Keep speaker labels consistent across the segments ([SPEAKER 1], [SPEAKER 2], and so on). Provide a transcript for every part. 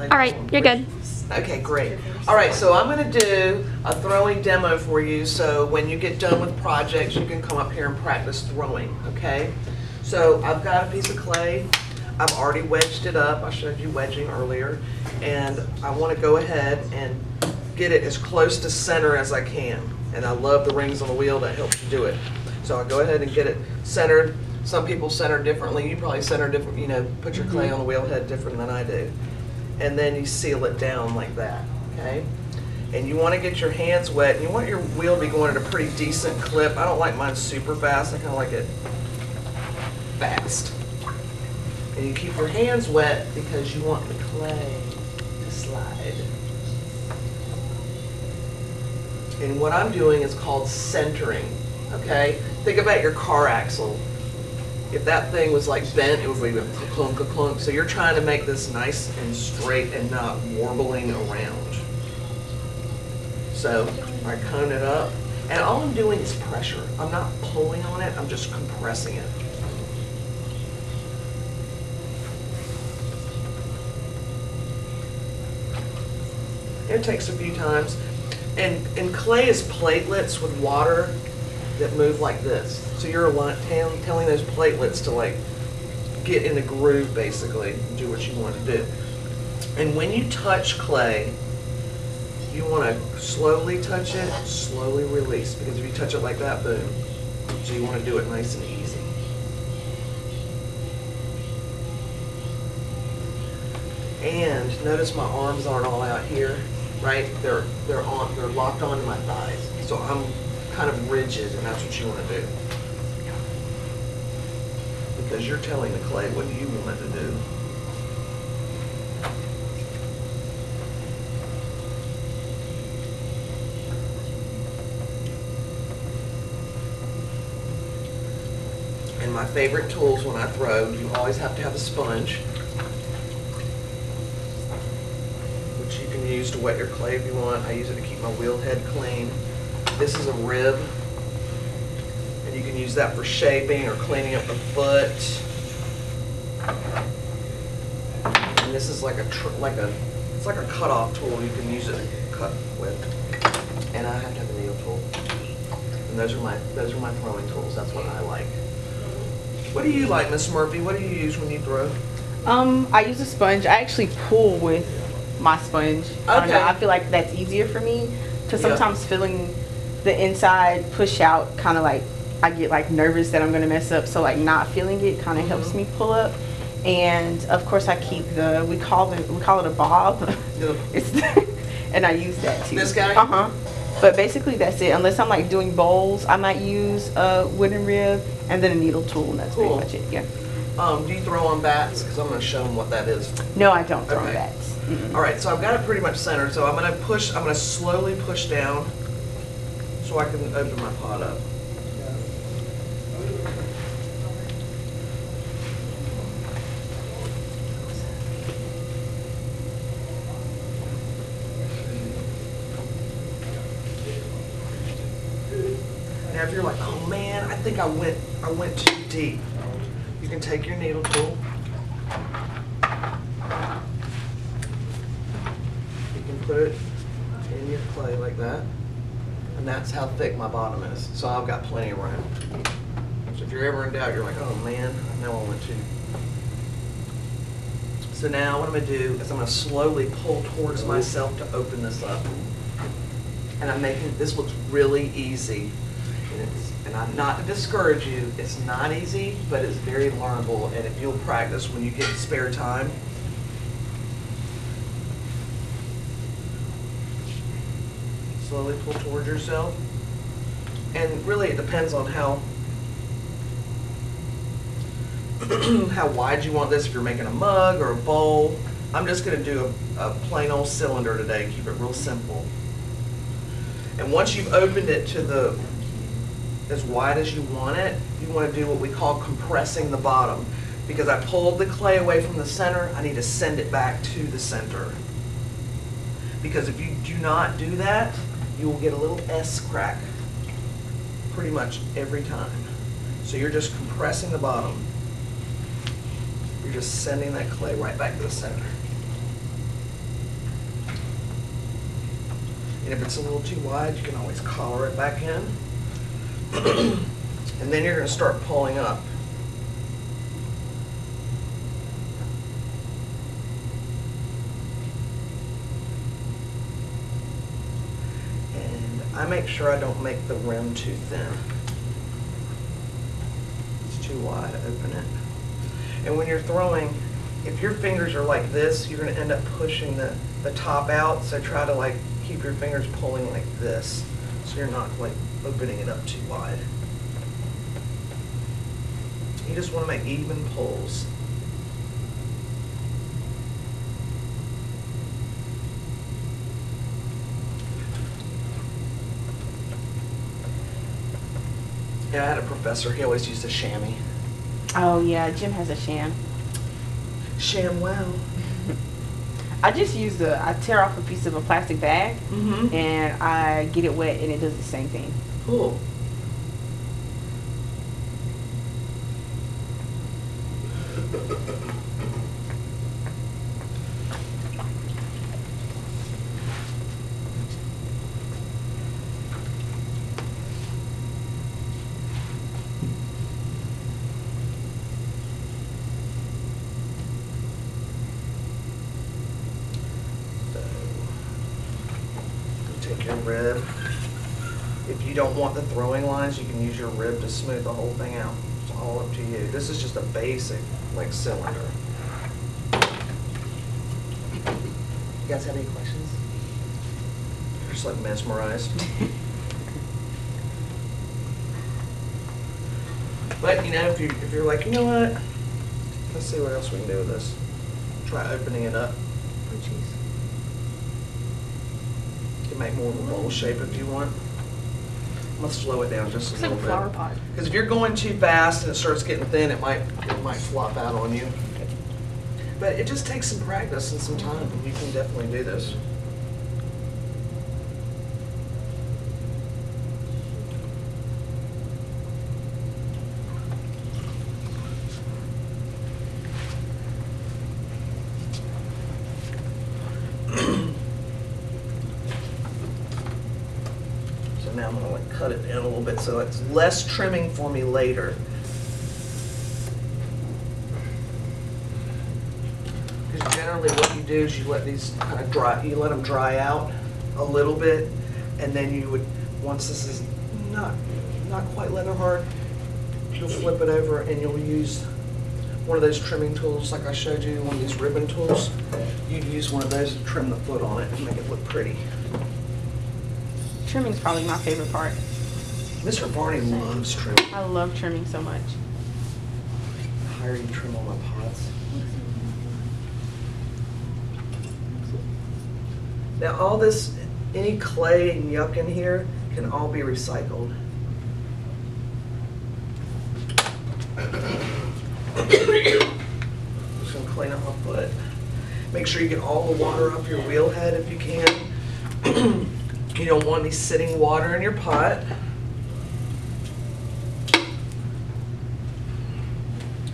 [SPEAKER 1] All right, you're good.
[SPEAKER 2] Okay, great. All right, so I'm going to do a throwing demo for you, so when you get done with projects, you can come up here and practice throwing, okay? So I've got a piece of clay. I've already wedged it up. I showed you wedging earlier. And I want to go ahead and get it as close to center as I can. And I love the rings on the wheel that helps you do it. So I go ahead and get it centered. Some people center differently. You probably center different, you know, put your clay on the wheel head different than I do. And then you seal it down like that, okay? And you want to get your hands wet, and you want your wheel to be going at a pretty decent clip. I don't like mine super fast, I kind of like it fast. And you keep your hands wet because you want the clay to slide. And what I'm doing is called centering, okay? Think about your car axle. If that thing was like bent, it would be clunk, clunk. So you're trying to make this nice and straight and not warbling around. So I cone it up, and all I'm doing is pressure. I'm not pulling on it, I'm just compressing it. It takes a few times. And clay is platelets with water that move like this. So you're telling those platelets to like get in the groove basically, and do what you want to do. And when you touch clay, you want to slowly touch it, slowly release, because if you touch it like that, boom. So you want to do it nice and easy. And notice my arms aren't all out here, right? They're locked onto my thighs. So I'm kind of rigid, and that's what you want to do. Because you're telling the clay what you want it to do. And my favorite tools when I throw, you always have to have a sponge, which you can use to wet your clay if you want. I use it to keep my wheel head clean. This is a rib, and you can use that for shaping or cleaning up the foot. And this is it's like a cut-off tool. You can use it to cut with. And I have to have a needle tool. And those are my throwing tools. That's what I like. What do you like, Miss Murphy? What do you use when you throw?
[SPEAKER 3] I use a sponge. I actually pull with my sponge. I don't know, I feel like that's easier for me, because sometimes feeling the inside push out, kind of like I get like nervous that I'm gonna mess up, so like not feeling it kind of helps me pull up. And of course I keep we call it a bob. It's and I use that too.
[SPEAKER 2] This guy?
[SPEAKER 3] But basically that's it. Unless I'm like doing bowls, I might use a wooden rib and then a needle tool, and that's pretty much it. Yeah.
[SPEAKER 2] Do you throw on bats? Because I'm going to show them what that is.
[SPEAKER 3] No, I don't throw on bats.
[SPEAKER 2] All right, so I've got it pretty much centered. So I'm going to slowly push down so I can open my pot up. Now if you're like, oh man, I think I went too deep, you can take your needle tool. You can put it in your clay like that. And that's how thick my bottom is. So I've got plenty of room. So if you're ever in doubt, you're like, oh man, now I went too. So now what I'm going to do is I'm going to slowly pull towards myself to open this up. And I'm making, this looks really easy. And I'm not to discourage you, it's not easy, but it's very learnable. And if you'll practice when you get spare time, slowly pull towards yourself. And really it depends on how wide you want this, if you're making a mug or a bowl. I'm just going to do a plain old cylinder today, keep it real simple. And once you've opened it to as wide as you want it, you want to do what we call compressing the bottom. Because I pulled the clay away from the center, I need to send it back to the center. Because if you do not do that, you will get a little S crack pretty much every time. So you're just compressing the bottom. You're just sending that clay right back to the center. And if it's a little too wide, you can always collar it back in. And then you're going to start pulling up. And I make sure I don't make the rim too thin. It's too wide, open it. And when you're throwing, if your fingers are like this, you're going to end up pushing the top out. So try to like keep your fingers pulling like this, so you're not like opening it up too wide. You just want to make even pulls. Yeah, I had a professor, he always used a chamois.
[SPEAKER 3] Oh yeah, Jim has a sham.
[SPEAKER 2] ShamWow.
[SPEAKER 3] I just use I tear off a piece of a plastic bag and I get it wet and it does the same thing.
[SPEAKER 2] Cool. Take your rib. If you don't want the throwing lines, you can use your rib to smooth the whole thing out. It's all up to you. This is just a basic, like, cylinder. You guys have any questions? You're just like mesmerized. But you know, if you're like, you know what? Let's see what else we can do with this. Try opening it up.
[SPEAKER 3] Oh jeez.
[SPEAKER 2] You can make more of a bowl shape if you want. I'm gonna slow it down just a little bit.
[SPEAKER 3] It's like a flower pot.
[SPEAKER 2] Because if you're going too fast and it starts getting thin, it might flop out on you. But it just takes some practice and some time, and you can definitely do this. So now I'm gonna like cut it down a little bit so it's less trimming for me later. Because generally what you do is you let these kind of dry, you let them dry out a little bit, and then you would, once this is not quite leather hard, you'll flip it over and you'll use one of those trimming tools like I showed you, one of these ribbon tools. You'd use one of those to trim the foot on it and make it look pretty.
[SPEAKER 3] Trimming's probably my favorite part.
[SPEAKER 2] Mr. Barney loves trimming.
[SPEAKER 3] I love trimming so much.
[SPEAKER 2] I hire you to trim all my pots. Now all this, any clay and yuck in here can all be recycled. Just gonna clean up my foot. Make sure you get all the water off your wheel head if you can. You don't want any sitting water in your pot.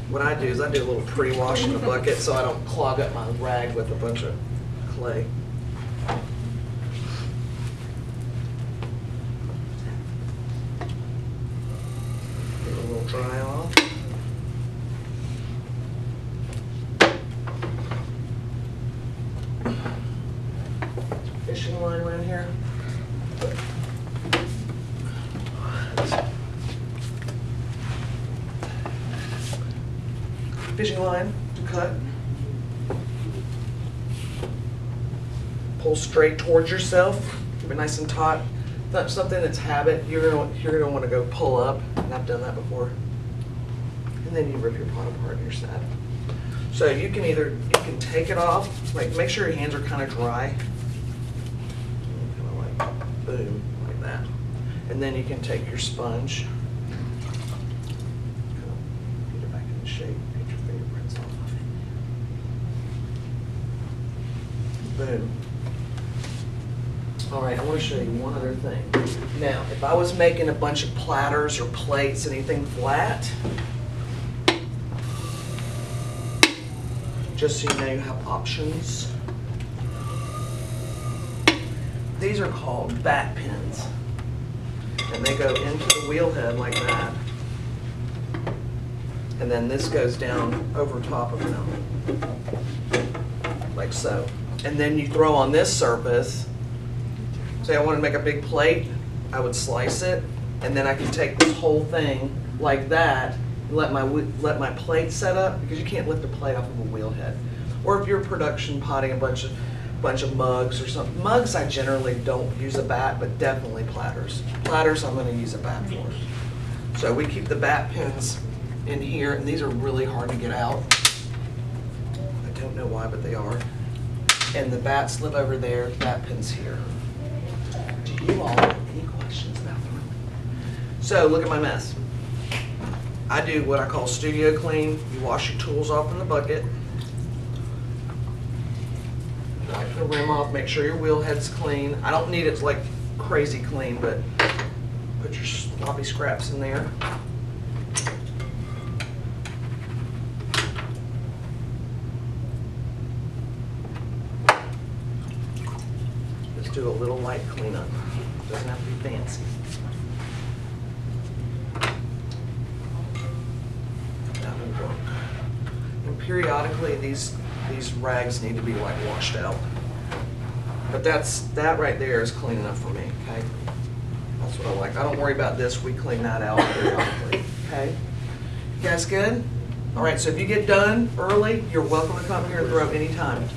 [SPEAKER 2] What I do is I do a little pre-wash in the bucket so I don't clog up my rag with a bunch of clay. Get it a little dry off. Fishing line around here. Fishing line to cut. Pull straight towards yourself. Keep it nice and taut. That's something that's habit. You're gonna want to go pull up, and I've done that before. And then you rip your pot apart and you're sad. So you can take it off. Like make sure your hands are kind of dry. Kind of like boom, like that. And then you can take your sponge. Get it back into shape. Get your fingerprints off of it. Boom. All right, I want to show you one other thing. Now, if I was making a bunch of platters or plates, anything flat, just so you know you have options. these are called bat pins. And they go into the wheel head like that. And then this goes down over top of them, like so. And then you throw on this surface. Say I want to make a big plate, I would slice it, and then I can take this whole thing like that, and let my plate set up, because you can't lift a plate off of a wheel head. Or if you're production potting a bunch of mugs or something. Mugs I generally don't use a bat, but definitely platters. Platters I'm going to use a bat for. So we keep the bat pins in here, and these are really hard to get out. I don't know why, but they are. And the bats live over there, bat pins here. Do you all have any questions about them? So look at my mess. I do what I call studio clean. You wash your tools off in the bucket. Wipe the rim off, make sure your wheel head's clean. I don't need it like crazy clean, but put your sloppy scraps in there. Just do a little light cleanup. Doesn't have to be fancy. That will work. And periodically these rags need to be like washed out. But that right there is clean enough for me, okay? That's what I like. I don't worry about this. We clean that out periodically, okay? You guys good? All right, so if you get done early, you're welcome to come here and throw anytime.